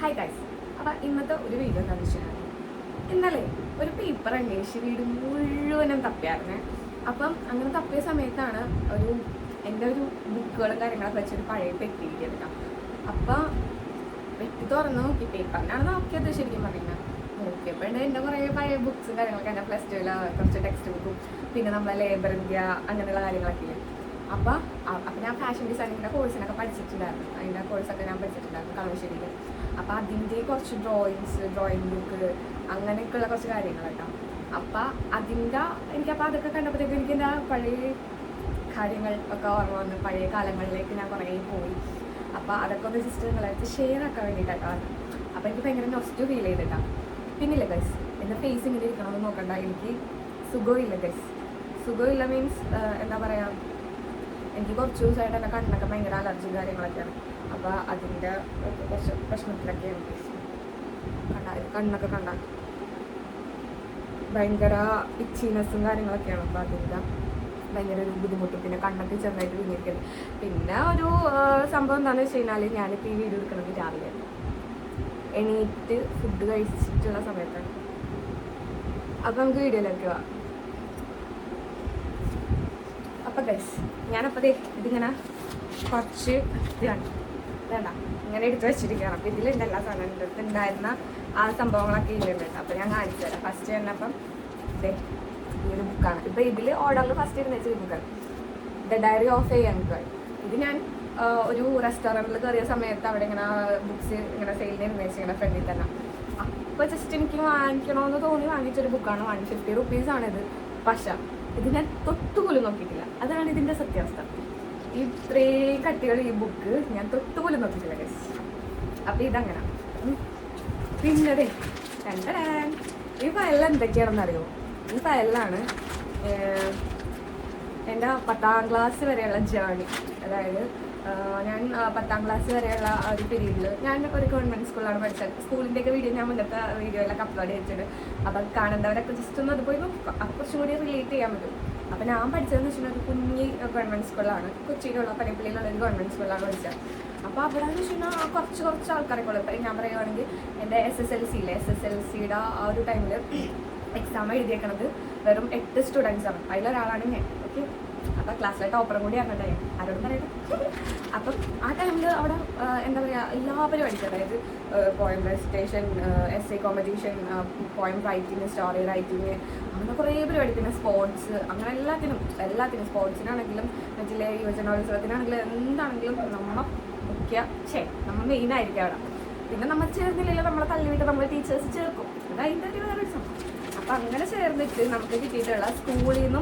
Hi guys. അപ്പോൾ ഇന്നത്തെ ഒരു വീഡിയോ എന്താണെന്ന് വെച്ചാൽ ഇന്നലെ ഒരു പേപ്പർ അന്വേഷിച്ച് വീട് മുഴുവനും തപ്പിയായിരുന്നേ. അപ്പം അങ്ങനെ തപ്പിയ സമയത്താണ് എൻ്റെ ഒരു ബുക്കുകളും കാര്യങ്ങളൊക്കെ വെച്ചൊരു പഴയ പെട്ടി കിട്ടിയത്. അപ്പം പെട്ടി തുറന്ന് നോക്കി പേപ്പറിനാണ് നോക്കിയത്. ശരിക്കും പറയുന്നത് നോക്കിയപ്പോൾ എൻ്റെ കുറേ പഴയ ബുക്സും കാര്യങ്ങളൊക്കെ എൻ്റെ പ്ലസ് ടുവിലെ കുറച്ച് ടെക്സ്റ്റ് ബുക്കും പിന്നെ നമ്മളെ ലേബർ ഇന്ത്യ അങ്ങനെയുള്ള കാര്യങ്ങളൊക്കെ ഇല്ലേ. അപ്പം ഞാൻ ഫാഷൻ ഡിസൈനിങ്ങിൻ്റെ കോഴ്സിനൊക്കെ പഠിച്ചിട്ടുണ്ടായിരുന്നു. അതിൻ്റെ കോഴ്സൊക്കെ ഞാൻ പഠിച്ചിട്ടുണ്ടായിരുന്നു കളമശ്ശേരിയിൽ. അപ്പോൾ അതിൻ്റെ കുറച്ച് ഡ്രോയിങ് ബുക്ക് അങ്ങനെയൊക്കെയുള്ള കുറച്ച് കാര്യങ്ങളുണ്ടാവും. അപ്പം എനിക്കപ്പോൾ അതൊക്കെ കണ്ടപ്പോഴത്തേക്കും എനിക്ക് എൻ്റെ പഴയ കാര്യങ്ങൾ ഒക്കെ ഓർമ്മ വന്ന് പഴയ കാലങ്ങളിലേക്ക് ഞാൻ കുറേ പോയി. അപ്പോൾ അതൊക്കെ ഒന്ന് ജസ്റ്റ് നിങ്ങളായിട്ട് ഷെയർ ആക്കാൻ വേണ്ടിയിട്ടാണ്. അപ്പോൾ എനിക്ക് ഭയങ്കര നൊസ്റ്റു ഫീൽ ചെയ്തിട്ടാണ്. പിന്നില്ല ഗൈസ്, എൻ്റെ ഫേസ് ഇങ്ങനെ ഇരിക്കണമെന്ന് നോക്കണ്ട. എനിക്ക് സുഖമില്ല ഗൈസ്. സുഖമില്ല മീൻസ് എന്താ പറയുക, എനിക്ക് കുറച്ച് ദിവസമായിട്ട് എൻ്റെ കണ്ണൊക്കെ ഭയങ്കര അലർജി കാര്യങ്ങളൊക്കെയാണ്. അപ്പോൾ അതിൻ്റെ കുറച്ച് പ്രശ്നത്തിലൊക്കെയാണ് കണ്ണൊക്കെ കണ്ട ഭയങ്കര ഇച്ചിനെസ്സും കാര്യങ്ങളൊക്കെയാണ്. അപ്പോൾ അതിൻ്റെ ഭയങ്കര ഒരു ബുദ്ധിമുട്ടും പിന്നെ കണ്ണൊക്കെ ചെറുതായിട്ട് വീണിരിക്കുന്നത്. പിന്നെ ഒരു സംഭവം എന്താണെന്ന് വെച്ച് കഴിഞ്ഞാൽ ഞാനിപ്പോൾ ഈ വീഡിയോ എടുക്കുന്നത് രാവിലെ എണീറ്റ് ഫുഡ് കഴിച്ചിട്ടുള്ള സമയത്താണ്. അപ്പോൾ നമുക്ക് വീഡിയോയിലേക്ക് പോവാം. അപ്പോൾ ഗൈസ് ഞാനപ്പോൾ ഇതിങ്ങനെ കുറച്ച് വേണ്ട ഇങ്ങനെ എടുത്ത് വെച്ചിരിക്കുകയാണ്. അപ്പോൾ ഇതിലുണ്ട് എല്ലാ സാധനം എൻ്റെ അടുത്ത് ഉണ്ടായിരുന്ന ആ സംഭവങ്ങളൊക്കെ ഇതിലുണ്ട്. അപ്പോൾ ഞാൻ കാണിച്ചു തരാം. ഫസ്റ്റ് തന്നെ അപ്പം ഈ ഒരു ബുക്കാണ്. ഇപ്പോൾ ഇതിൽ ഓർഡറിൽ ഫസ്റ്റ് ഇരുന്ന് വെച്ച ബുക്കാണ് the diary of a young girl. ഇത് ഞാൻ ഒരു റെസ്റ്റോറൻറ്റിൽ കയറിയ സമയത്ത് അവിടെ ഇങ്ങനെ ബുക്സ് ഇങ്ങനെ സെയിലിന് ഇരുന്ന് വെച്ചിങ്ങനെ ഫ്രണ്ടിൽ തന്നെ. അപ്പോൾ ജസ്റ്റ് എനിക്ക് വാങ്ങിക്കണമെന്ന് തോന്നി വാങ്ങിച്ചൊരു ബുക്കാണ്. 150 റുപ്പീസാണിത്. പക്ഷേ ഇത് ഞാൻ തൊട്ടുപോലും നോക്കിയിട്ടില്ല. അതാണ് ഇതിൻ്റെ സത്യാവസ്ഥ. ഇത്രയും കട്ടികൾ ഈ ബുക്ക് ഞാൻ തൊട്ടുപോലും നോക്കിയിട്ടില്ല ഗൈസ്. അപ്പോൾ ഇതങ്ങനെ. പിന്നെ ഈ ഫയലിൽ എന്തൊക്കെയാണെന്ന് അറിയുമോ? ഈ ഫയലിലാണ് എൻ്റെ 10ാം ക്ലാസ് വരെയുള്ള ജേർണി. അതായത് ഞാൻ 10ാം ക്ലാസ് വരെയുള്ള ആ ഒരു പീരീഡിൽ ഞാൻ ഒരു ഗവൺമെൻറ് സ്കൂളിലാണ് പഠിച്ചത്. സ്കൂളിൻ്റെയൊക്കെ വീഡിയോ ഞാൻ മുന്നത്തെ വീഡിയോയിലൊക്കെ അപ്ലോഡ് ചെയ്തിട്ടുണ്ട്. അപ്പം കാണേണ്ടവരൊക്കെ ജസ്റ്റ് ഒന്ന് അത് പോയി നോക്കുക. അപ്പോൾ കുറച്ചും കൂടി റിലേറ്റ് ചെയ്യാൻ പറ്റും. അപ്പം ഞാൻ പഠിച്ചതെന്ന് വെച്ചിട്ടുണ്ടെങ്കിൽ ഒരു കുഞ്ഞി ഗവൺമെൻറ് സ്കൂളാണ്. കൊച്ചിയിലുള്ള പനപ്പള്ളിയിലുള്ള ഒരു ഗവൺമെൻറ് സ്കൂളിലാണ് പഠിച്ചത്. അപ്പോൾ അവിടെ എന്ന് വെച്ചിട്ടുണ്ടെങ്കിൽ കുറച്ച് ആൾക്കാരൊക്കെ ഉള്ളു. ഇപ്പം ഞാൻ പറയുകയാണെങ്കിൽ എൻ്റെ SSLCയുടെ ആ ഒരു ടൈമിൽ എക്സാം എഴുതിയേക്കണത് വെറും 8 സ്റ്റുഡൻസാണ്. അതിലൊരാളാണ് ഞാൻ. ഓക്കെ, അപ്പോൾ ക്ലാസ്സിലെ ടോപ്പറും കൂടി ആയിരുന്നട്ടെ ആരോടും പറയട്ടെ. അപ്പം ആ ടൈമിൽ അവിടെ എന്താ പറയുക എല്ലാ പരിപാടിക്കും, അതായത് poem recitation, essay competition, poem writing, story writing, അങ്ങനെ കുറേ പരിപാടി. പിന്നെ സ്പോർട്സ്, അങ്ങനെ എല്ലാത്തിനും സ്പോർട്സിനാണെങ്കിലും മറ്റിലെ യുവജനോത്സവത്തിനാണെങ്കിലും എന്താണെങ്കിലും നമ്മൾ മെയിനായിരിക്കും അവിടെ. പിന്നെ നമ്മൾ ചേർന്നില്ലെങ്കിൽ നമ്മളെ തള്ളിവിട്ട് നമ്മൾ ടീച്ചേഴ്സ് ചേർക്കും. അതതിൻ്റെ ഒരു വേറെ സംഭവം. അപ്പം അങ്ങനെ ചേർന്നിട്ട് നമുക്ക് കിട്ടിയിട്ടുള്ള സ്കൂളിൽ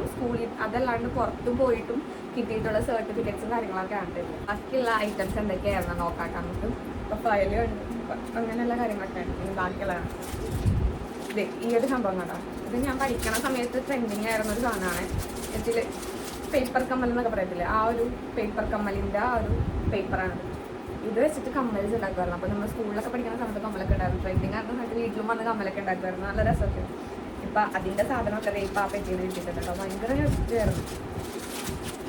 അതല്ലാണ്ട് പുറത്തും പോയിട്ടും കിട്ടിയിട്ടുള്ള സർട്ടിഫിക്കറ്റ്സും കാര്യങ്ങളൊക്കെ ആണ്. ബാക്കിയുള്ള ഐറ്റംസ് എന്തൊക്കെയായിരുന്നു നോക്കാം നമുക്ക്. ഇപ്പോൾ ഫയൽ അങ്ങനെയുള്ള കാര്യങ്ങളൊക്കെ ഉണ്ട്. പിന്നെ ബാക്കിയുള്ളതാണ് ഈ ഒരു സംഭവം കണ്ടോ. ഇത് ഞാൻ പഠിക്കണ സമയത്ത് ട്രെൻഡിങ് ആയിരുന്ന ഒരു സാധനമാണ്. ഇതിൽ പേപ്പർ കമ്മൽ എന്നൊക്കെ പറയത്തില്ലേ, ആ ഒരു പേപ്പർ കമ്മലിൻ്റെ ആ ഒരു പേപ്പറാണ്. ഇത് വെച്ചിട്ട് കമ്മൽസ് ഉണ്ടാക്കുമായിരുന്നു. അപ്പോൾ നമ്മൾ സ്കൂളിലൊക്കെ പഠിക്കുന്ന സമയത്ത് കമ്മലൊക്കെ ഉണ്ടായിരുന്നു. ട്രെൻഡിങ് ആയിരുന്ന സമയത്ത് വീട്ടിലും വന്ന് കമ്മലൊക്കെ ഉണ്ടാക്കുമായിരുന്നു. നല്ല രസമൊക്കെ. ഇപ്പം അതിൻ്റെ സാധനമൊക്കെ ഇപ്പം ആ പെട്ടിയിൽ കിട്ടിയിട്ടുണ്ട് കേട്ടോ. ഭയങ്കര ഇഷ്ടമായിരുന്നു.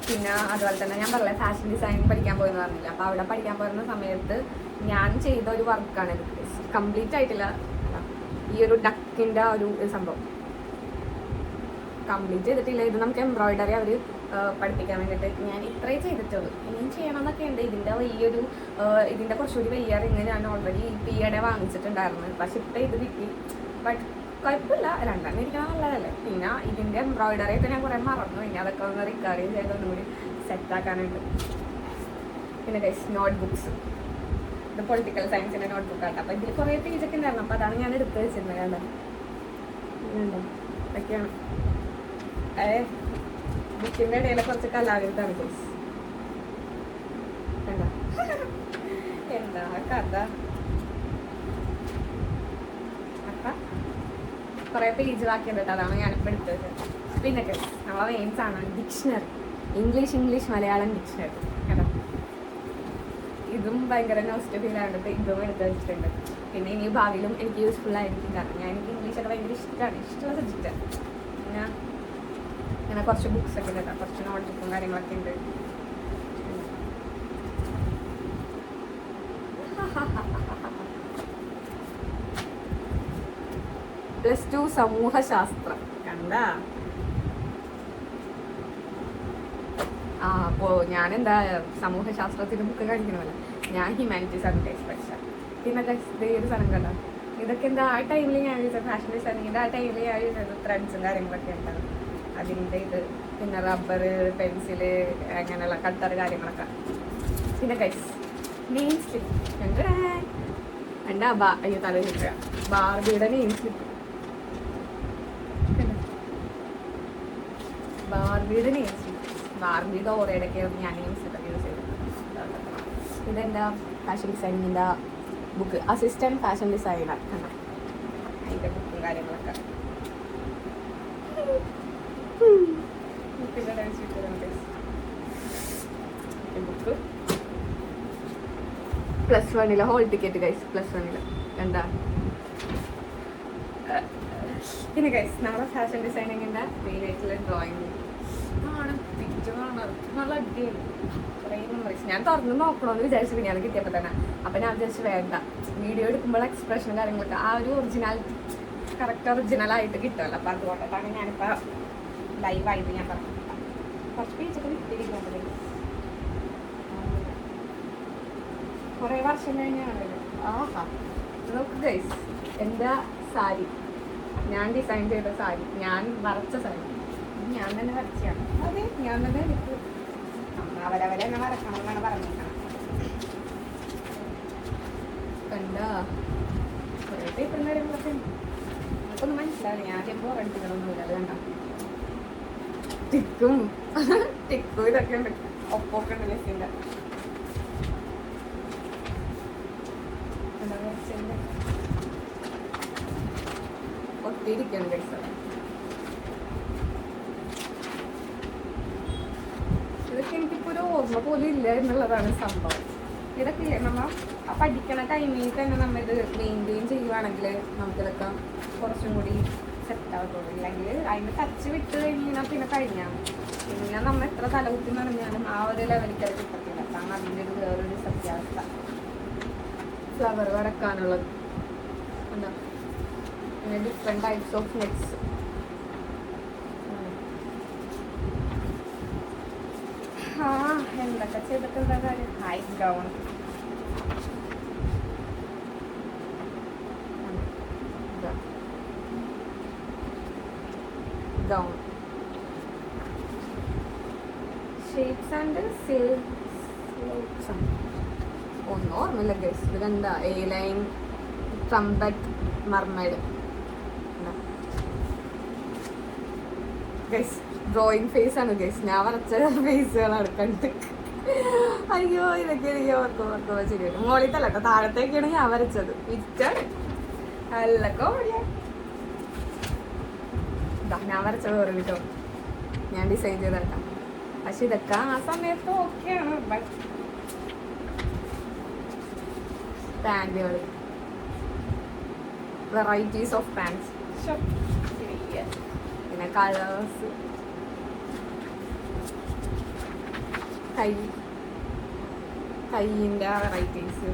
പിന്നെ അതുപോലെ തന്നെ ഞാൻ പറഞ്ഞില്ല ഫാഷൻ ഡിസൈനിങ് പഠിക്കാൻ പോയെന്ന് പറഞ്ഞില്ല. അപ്പോൾ അവിടെ പഠിക്കാൻ പോയിരുന്ന സമയത്ത് ഞാൻ ചെയ്ത ഒരു വർക്കാണ് ഇത്. കംപ്ലീറ്റ് ആയിട്ടില്ല. ഈ ഒരു ഡക്കിൻ്റെ ഒരു സംഭവം കംപ്ലീറ്റ് ചെയ്തിട്ടില്ല. ഇത് നമുക്ക് എംബ്രോയിഡറി അവർ പഠിപ്പിക്കാൻ വേണ്ടിയിട്ട് ഞാൻ ഇത്രയും ചെയ്തിട്ടുള്ളൂ. ഇനിയും ചെയ്യണമെന്നൊക്കെ ഉണ്ട്. ഇതിൻ്റെ കുറച്ചുകൂടി വലിയ റിങ് ഞാൻ ഓൾറെഡി ഈയിടെ വാങ്ങിച്ചിട്ടുണ്ടായിരുന്നു. പക്ഷെ ഇപ്പം ഇത് കിട്ടി. ബട്ട് കുഴപ്പമില്ല, 2 ഇരിക്കണം നല്ലതല്ലേ. പിന്നെ ഇതിൻ്റെ എംബ്രോയിഡറി ഒക്കെ ഞാൻ കുറേ മറന്നു. ഇനി അതൊക്കെ ഒന്ന് റിക്കവറി ചെയ്തൊന്നും കൂടി സെറ്റാക്കാനുണ്ട്. പിന്നെ ഗൈസ് നോട്ട് ബുക്സ്, ഇത് പൊളിറ്റിക്കൽ സയൻസിൻ്റെ നോട്ട് ബുക്കാണ്. അപ്പോൾ ഇതിൽ കുറേ പേജൊക്കെ ഉണ്ടായിരുന്നു. അപ്പോൾ അതാണ് ഞാൻ എടുത്ത് വെച്ചിരുന്നത്. കണ്ടോ ഇതൊക്കെയാണ്. ബുക്കിൻ്റെ ഇടയിൽ കുറച്ച് കലാവിരുദ്ധാണ് ഗൈസ്. കണ്ടോ എന്താ കഥ. അപ്പം കുറേ പേജ് ബാക്കിയുണ്ട്. അതാണ് ഞാനിപ്പോൾ എടുത്ത് വെച്ചത്. പിന്നെ നമ്മളെ മെയിൻസാണ് ഡിക്ഷണറി, ഇംഗ്ലീഷ് മലയാളം ഡിക്ഷണറി. കേട്ടോ ഇതും ഭയങ്കര നോസ്റ്റ് ഫീലാണ്. ഇതും എടുത്ത് വെച്ചിട്ടുണ്ട്. പിന്നെ ഇനി ഭാവിയിലും എനിക്ക് യൂസ്ഫുൾ ആയിരിക്കും. കാരണം എനിക്ക് ഇംഗ്ലീഷൊക്കെ ഭയങ്കര ഇഷ്ടമുള്ള സബ്ജക്റ്റാണ്. പിന്നെ അങ്ങനെ കുറച്ച് ബുക്സൊക്കെ ഉണ്ട് കേട്ടോ. കുറച്ച് നോട്ട് ബുക്കും കാര്യങ്ങളൊക്കെ ഉണ്ട്. +2 സമൂഹശാസ്ത്രം കണ്ട. ആ അപ്പോൾ ഞാനെന്താ സമൂഹശാസ്ത്രത്തിന്റെ ബുക്ക് കാണിക്കണമല്ലോ, ഞാൻ ഹ്യൂമാനിറ്റീസ് ആണ് പഠിച്ചത്. പിന്നെ ഈ ഒരു സ്ഥലം കണ്ട, ഇതൊക്കെ എന്താ ആ ടൈമിൽ ഞാൻ യൂസ് ഫാഷൻ ഡിസൈനിങ്ങിൻ്റെ ആ ടൈമിൽ ഞാൻ യൂസ് ചെയ്തത് ത്രെഡ്സും കാര്യങ്ങളൊക്കെ ഉണ്ടാവും. അതിൻ്റെ ഇത് പിന്നെ റബ്ബർ, പെൻസില്, അങ്ങനെയുള്ള കട്ടർ കാര്യങ്ങളൊക്കെ. പിന്നെ ഗൈസ് നെയിം സ്ലിപ്പ് എൻ്റെ അയ്യോ തല കിട്ടുക ബാർബിയുടെ നെയിം സ്ലിപ്പ്. ബാർബിയുടെ നെയിം സ്ലിപ്പ്, ബാർബിയുടെ ഓറയുടെയൊക്കെയാണ് ഞാൻ നെയിം സ്ലിപ്പൊക്കെ യൂസ് ചെയ്തത്. ഇതെന്താ ഫാഷൻ ഡിസൈനിങ്ങിൻ്റെ ബുക്ക്, അസിസ്റ്റൻറ്റ് ഫാഷൻ ഡിസൈനർ കണ്ട, അതിൻ്റെ ബുക്കും കാര്യങ്ങളൊക്കെ. ബുക്ക് +1 ഹോൾ ടിക്കറ്റ് ഗൈസ്, +1 എന്താ. പിന്നെ ഗൈസ് നമ്മുടെ ഫാഷൻ ഡിസൈനിങ്ങിൻ്റെ മെയിനായിട്ടുള്ള ഡ്രോയിങ് ആണ്, പിക്ചറാണ് നല്ല അടിയാണ്. കുറേ മെമ്മറീസ് ഞാൻ തുറന്ന് നോക്കണമെന്ന് വിചാരിച്ചു, പിന്നെ അത് കിട്ടിയപ്പോൾ തന്നെ. അപ്പം ഞാൻ വിചാരിച്ചു വേണ്ട, വീഡിയോ എടുക്കുമ്പോൾ എക്സ്പ്രഷനും കാര്യങ്ങളൊക്കെ ആ ഒരു ഒറിജിനാലിറ്റി കറക്റ്റ് ഒറിജിനലായിട്ട് കിട്ടുമല്ലോ. അപ്പം അതുകൊണ്ടിട്ടാണ് ഞാനിപ്പോൾ ലൈവായിട്ട് ഞാൻ പറഞ്ഞു. കുറച്ച് പേജൊക്കെ വിട്ടിരിക്കുന്നുണ്ട്, കുറേ വർഷം കഴിഞ്ഞാണല്ലോ. ആഹാ നോക്ക് ഗൈസ്, എൻ്റെ സാരി ഞാൻ ഡിസൈൻ ചെയ്ത സാരി, ഞാൻ വരച്ച സാരി ഞാൻ തന്നെ വരച്ചാണ്. അതെ ഞാൻ തന്നെ എടുക്കും, അവരവരെ തന്നെ വരക്കണം എന്നാണ് പറഞ്ഞിരിക്കണം. കണ്ട കുറേ പേപ്പറും കാര്യങ്ങളൊക്കെ നമുക്കൊന്നും മനസ്സിലാവില്ല. ഞാൻ ആദ്യം പോറടിപ്പിക്കണമൊന്നുമില്ല. അത് കണ്ട ടിക്കും ഇതൊക്കെ ഉണ്ട്, ഒപ്പൊക്കെ ഉണ്ട് ലെസ്സിൻ്റെ. ഒത്തിരിക്കണം ഗൈസ്. ഇതൊക്കെ എനിക്കിപ്പോൾ ഒരു ഓർമ്മ പോലും ഇല്ല എന്നുള്ളതാണ് സംഭവം. ഇതൊക്കെ നമ്മൾ ആ പഠിക്കണ ടൈമിൽ തന്നെ നമ്മൾ ഇത് മെയിൻറ്റെയിൻ ചെയ്യുവാണെങ്കിൽ നമുക്കിതൊക്കെ കുറച്ചും കൂടി സെറ്റ് ആവത്തുള്ളൂ. ഇല്ലെങ്കിൽ അതിന് ടച്ച് വിട്ട് കഴിഞ്ഞാൽ പിന്നെ കഴിഞ്ഞാൽ പിന്നെ നമ്മൾ എത്ര തലകുത്തി നടന്നാലും ആ ഒരു ലെവലിൽ അത് കിട്ടത്തില്ല. കാരണം അതിൻ്റെ ഒരു വേറൊരു സത്യാവസ്ഥ. ഫ്ലവർ വരക്കാനുള്ളത് എന്താ, പിന്നെ ഡിഫറെൻറ്റ് ടൈപ്സ് ഓഫ് നെറ്റ്സ്. ആ എന്തൊക്കെ ചെയ്തിട്ട് എന്താ കാര്യം. High gown gown shapes and silks ഒന്നും ഓർമ്മയില്ല ഗൈസ്. ഇത് കണ്ട A line, trumpet, mermaid guys. Drawing face ആണ് ഗൈസ്, ഞാൻ വരച്ച ഫേസുകളാണ് കണ്ട്. അയ്യോ ഇതൊക്കെ എനിക്ക് ഓർക്കുമ്പോൾ ശരിയാണ്. മോളിത്തല്ല കേട്ടോ, താഴത്തേക്കാണ് ഞാൻ വരച്ചത്. വിറ്റാണ് അല്ലൊക്കെ ഞാൻ വരച്ചത് വേറെ കേട്ടോ, ഞാൻ ഡിസൈൻ ചെയ്തേക്കാം. പക്ഷെ ഇതൊക്കെ ആ സമയത്ത് ഓക്കെയാണ്. ബട്ട് പാൻറ്റുകൾ, വെറൈറ്റീസ് ഓഫ് പാൻസ്, പിന്നെ കളേഴ്സ്, കൈയിൻ്റെ വെറൈറ്റീസ്,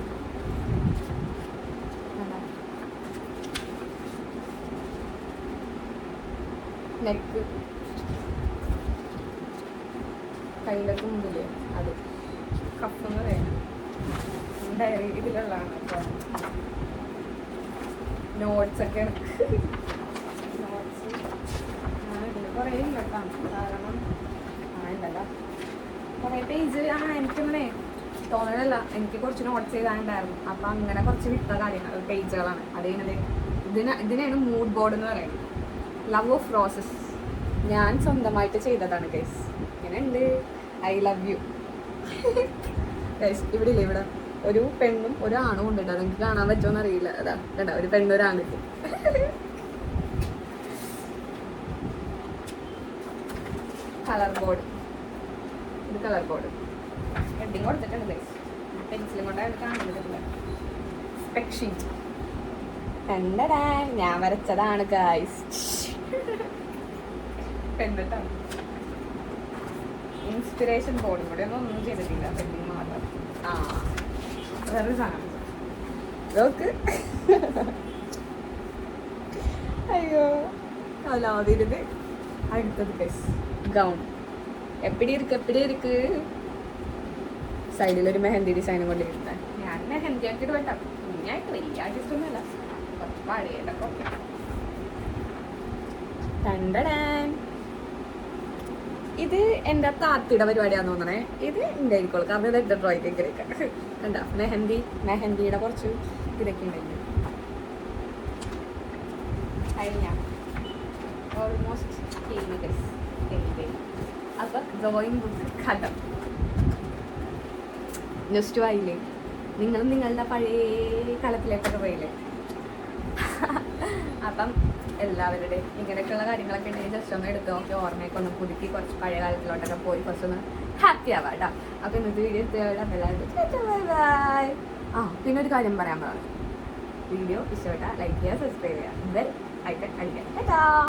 നെക്ക്, കയ്യിലെ മുമ്പില് അത് കഫ് എന്ന് പറയുന്നത് ഡയറി ഇതിലുള്ളതാണ്. അപ്പോൾ നോട്ട്സൊക്കെ നോട്ട്സ് ഇതിൽ കുറേ ഇല്ല കേട്ടോ. കാരണം ഉണ്ടല്ലോ കുറേ പേജ് എനിക്കിങ്ങനെ തോന്നലല്ല, എനിക്ക് കുറച്ച് നോട്ട്സ് ചെയ്താണ്ടായിരുന്നു. അപ്പം അങ്ങനെ കുറച്ച് വിട്ട കാര്യങ്ങൾ പേജുകളാണ്. അതേപോലെ ഇതിനാണ് മൂഡ് ബോർഡ് എന്ന് പറയുന്നത്. ലവ് ഓഫ് റോസസ് ഞാൻ സ്വന്തമായിട്ട് ചെയ്തതാണ് ഗൈസ്. ഇങ്ങനെ ഉണ്ട്, ഐ ലവ് യു ഗൈസ്. ഇവിടെ ഇല്ല, ഇവിടെ ഒരു പെണ്ണും ഒരു ആണും ഉണ്ട്. അതെനിക്ക് കാണാൻ പറ്റുമോന്ന് അറിയില്ല. അതാ കേട്ടോ, ഒരു പെണ്ണും ഒരു ആണിട്ട്. കളർ ബോർഡ്, ഇത് കളർ ബോർഡ് ഹെഡിങ് കൊടുത്തിട്ടുണ്ട് ഗൈസ്. പെൻസിലും കൊണ്ടാണ് കാണുന്നില്ല. സ്പെക് ഷീറ്റ് കണ്ടടാ, ഞാൻ വരച്ചതാണ് ഗൈസ്. പെണ്ണിട്ടാണ് ഇൻസ്പിറേഷൻ ബോർഡും കൂടെ ഒന്നും ചെയ്തിട്ടില്ല, പെൻഡിങ് മാത്രം. ആ വേറൊരു സാധനം നോക്ക്. അയ്യോ കലാവിരുത്. അടുത്തത് ഗൈസ് ഗൗൺ. എപ്പിടി ഇருக்கு സൈഡിലൊരു മെഹന്തി ഡിസൈനും കൊണ്ടിരുന്നത്. ഞാൻ മെഹന്തി ആക്കിയിട്ട് വേണ്ട, കുഞ്ഞായിട്ട് വലിയ ആർട്ടിസ്റ്റ് ഒന്നുമല്ല, കുറച്ച് പഴയതൊക്കെ ഓക്കെ. ഇത് എൻ്റെ താത്തിയുടെ പരിപാടിയാന്ന് തോന്നണേ. ഇത് എൻ്റെ ആയിരിക്കുള്ളൂ, കാരണം ഇത് എൻ്റെ ഡ്രോയിങ് ഒക്കെ കണ്ട മെഹന്തിയുടെ കുറച്ച് ഇതൊക്കെ ഉണ്ടെങ്കിൽ കഴിഞ്ഞ ഓൾമോസ്റ്റ് അപ്പം ഡ്രോയിങ് ബുക്ക് കഥ നെക്സ്റ്റ് ആയില്ലേ. നിങ്ങളും നിങ്ങളുടെ പഴയ കാലത്തിലേക്കൊക്കെ പോയില്ലേ. അപ്പം എല്ലാവരുടെയും ഇങ്ങനെയൊക്കെയുള്ള കാര്യങ്ങളൊക്കെ ഉണ്ടെങ്കിൽ ജസ്റ്റ് ഒന്ന് എടുത്ത് നോക്കി ഓർമ്മയൊക്കെ ഒന്ന് പുതുക്കി കുറച്ച് പഴയ കാലത്തിലോട്ടൊക്കെ പോയി കുറച്ചൊന്ന് ഹാപ്പി ആവാം കേട്ടോ. അപ്പം ഇന്നത്തെ വീഡിയോ ബൈ. പിന്നെ ഒരു കാര്യം പറയാൻ പറഞ്ഞു, വീഡിയോ ഇഷ്ടപ്പെട്ടാൽ ലൈക്ക് ചെയ്യുക, സബ്സ്ക്രൈബ് ചെയ്യുക, ബെൽ ഐക്കൺ അടിക്കുക കേട്ടോ.